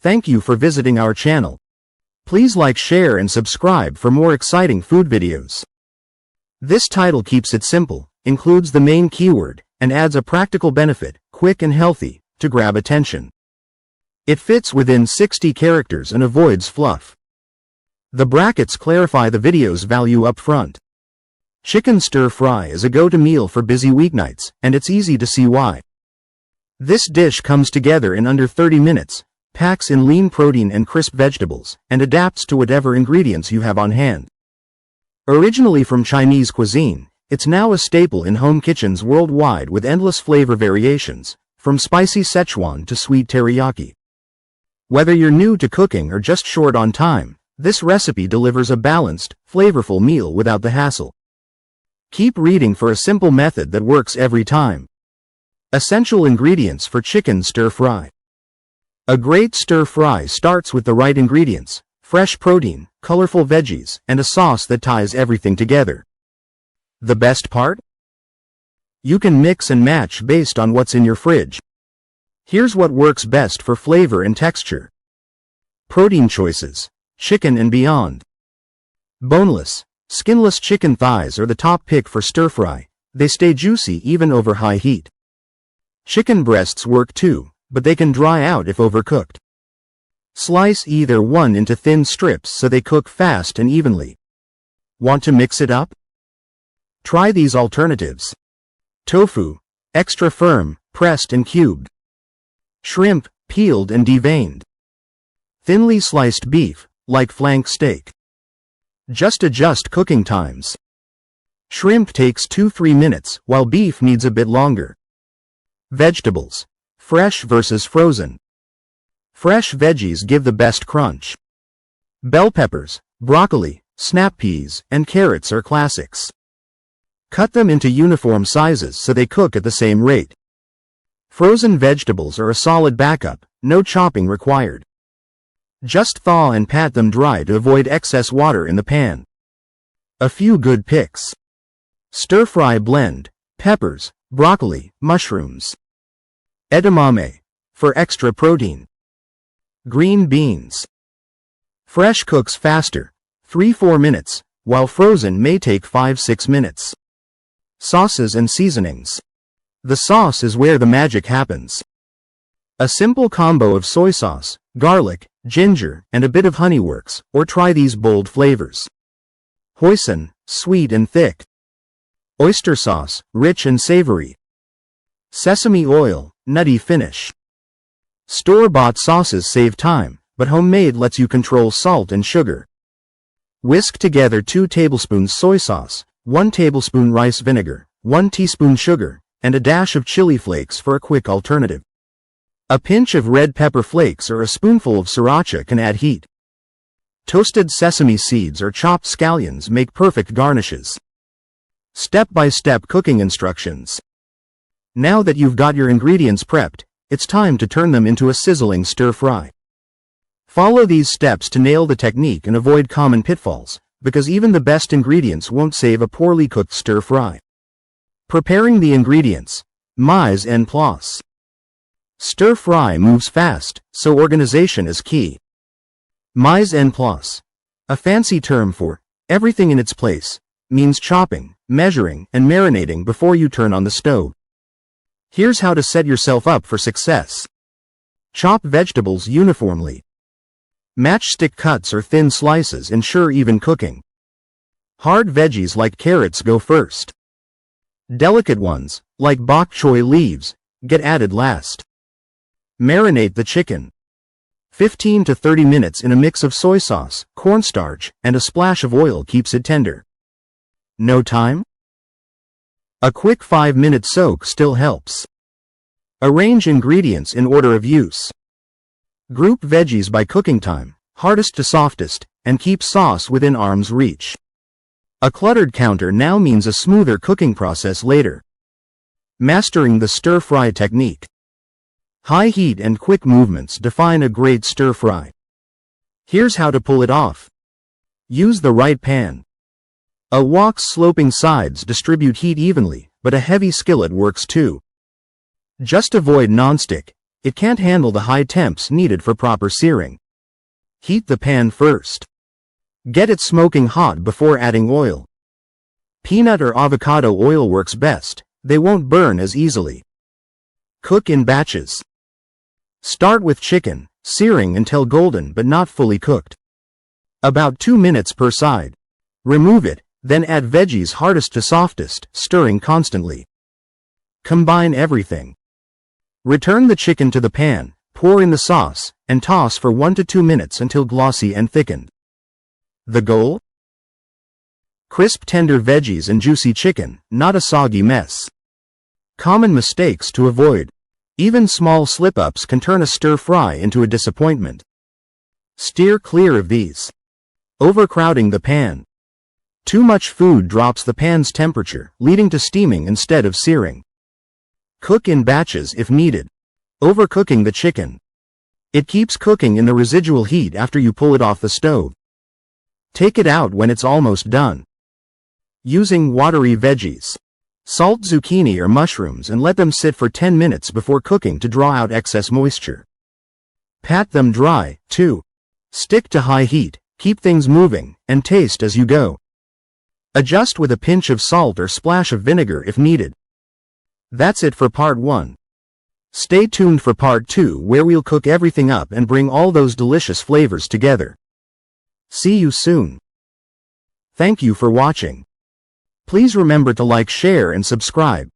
Thank you for visiting our channel. Please like, share and subscribe for more exciting food videos. This title keeps it simple, includes the main keyword, and adds a practical benefit, quick and healthy, to grab attention. It fits within 60 characters and avoids fluff. The brackets clarify the video's value up front. Chicken stir-fry is a go-to meal for busy weeknights, and it's easy to see why. This dish comes together in under 30 minutes, packs in lean protein and crisp vegetables, and adapts to whatever ingredients you have on hand. Originally from Chinese cuisine, it's now a staple in home kitchens worldwide with endless flavor variations, from spicy Szechuan to sweet teriyaki. Whether you're new to cooking or just short on time, this recipe delivers a balanced, flavorful meal without the hassle. Keep reading for a simple method that works every time. Essential ingredients for chicken stir-fry. A great stir-fry starts with the right ingredients: fresh protein, colorful veggies, and a sauce that ties everything together. The best part? You can mix and match based on what's in your fridge. Here's what works best for flavor and texture. Protein choices: chicken and beyond. Boneless, skinless chicken thighs are the top pick for stir-fry. They stay juicy even over high heat. Chicken breasts work too, but they can dry out if overcooked. Slice either one into thin strips so they cook fast and evenly. Want to mix it up? Try these alternatives. Tofu, extra firm, pressed and cubed. Shrimp, peeled and deveined. Thinly sliced beef, like flank steak. Just adjust cooking times. Shrimp takes 2-3 minutes, while beef needs a bit longer. Vegetables: fresh versus frozen. Fresh veggies give the best crunch. Bell peppers, broccoli, snap peas, and carrots are classics. Cut them into uniform sizes so they cook at the same rate. Frozen vegetables are a solid backup, no chopping required. Just thaw and pat them dry to avoid excess water in the pan. A few good picks. Stir-fry blend: peppers, broccoli, mushrooms. Edamame, for extra protein. Green beans. Fresh cooks faster, 3-4 minutes, while frozen may take 5-6 minutes. Sauces and seasonings. The sauce is where the magic happens. A simple combo of soy sauce, garlic, ginger, and a bit of honey works, or try these bold flavors. Hoisin, sweet and thick. Oyster sauce, rich and savory. Sesame oil, nutty finish. Store-bought sauces save time, but homemade lets you control salt and sugar. Whisk together 2 tablespoons soy sauce, 1 tablespoon rice vinegar, 1 teaspoon sugar, and a dash of chili flakes for a quick alternative. A pinch of red pepper flakes or a spoonful of sriracha can add heat. Toasted sesame seeds or chopped scallions make perfect garnishes. Step-by-step cooking instructions. Now that you've got your ingredients prepped, it's time to turn them into a sizzling stir-fry. Follow these steps to nail the technique and avoid common pitfalls, because even the best ingredients won't save a poorly cooked stir-fry. Preparing the ingredients. Mise en place. Stir-fry moves fast, so organization is key. Mise en place, a fancy term for everything in its place, means chopping, measuring, and marinating before you turn on the stove. Here's how to set yourself up for success. Chop vegetables uniformly. Matchstick cuts or thin slices ensure even cooking. Hard veggies like carrots go first. Delicate ones, like bok choy leaves, get added last. Marinate the chicken. 15 to 30 minutes in a mix of soy sauce, cornstarch, and a splash of oil keeps it tender. No time? A quick 5-minute soak still helps. Arrange ingredients in order of use. Group veggies by cooking time, hardest to softest, and keep sauce within arm's reach. A cluttered counter now means a smoother cooking process later. Mastering the stir-fry technique. High heat and quick movements define a great stir-fry. Here's how to pull it off. Use the right pan. A wok's sloping sides distribute heat evenly, but a heavy skillet works too. Just avoid nonstick, It can't handle the high temps needed for proper searing. Heat the pan first. Get it smoking hot before adding oil. Peanut or avocado oil works best, they won't burn as easily. Cook in batches. Start with chicken, searing until golden but not fully cooked. About 2 minutes per side. Remove it, then add veggies hardest to softest, stirring constantly. Combine everything. Return the chicken to the pan, pour in the sauce, and toss for 1 to 2 minutes until glossy and thickened. The goal? Crisp tender veggies and juicy chicken, not a soggy mess. Common mistakes to avoid. Even small slip-ups can turn a stir-fry into a disappointment. Steer clear of these. Overcrowding the pan. Too much food drops the pan's temperature, leading to steaming instead of searing. Cook in batches if needed. Overcooking the chicken. It keeps cooking in the residual heat after you pull it off the stove. Take it out when it's almost done. Using watery veggies. Salt zucchini or mushrooms and let them sit for 10 minutes before cooking to draw out excess moisture. Pat them dry, too. Stick to high heat, keep things moving, and taste as you go. Adjust with a pinch of salt or splash of vinegar if needed. That's it for part 1. Stay tuned for part 2 where we'll cook everything up and bring all those delicious flavors together. See you soon. Thank you for watching. Please remember to like, share and subscribe.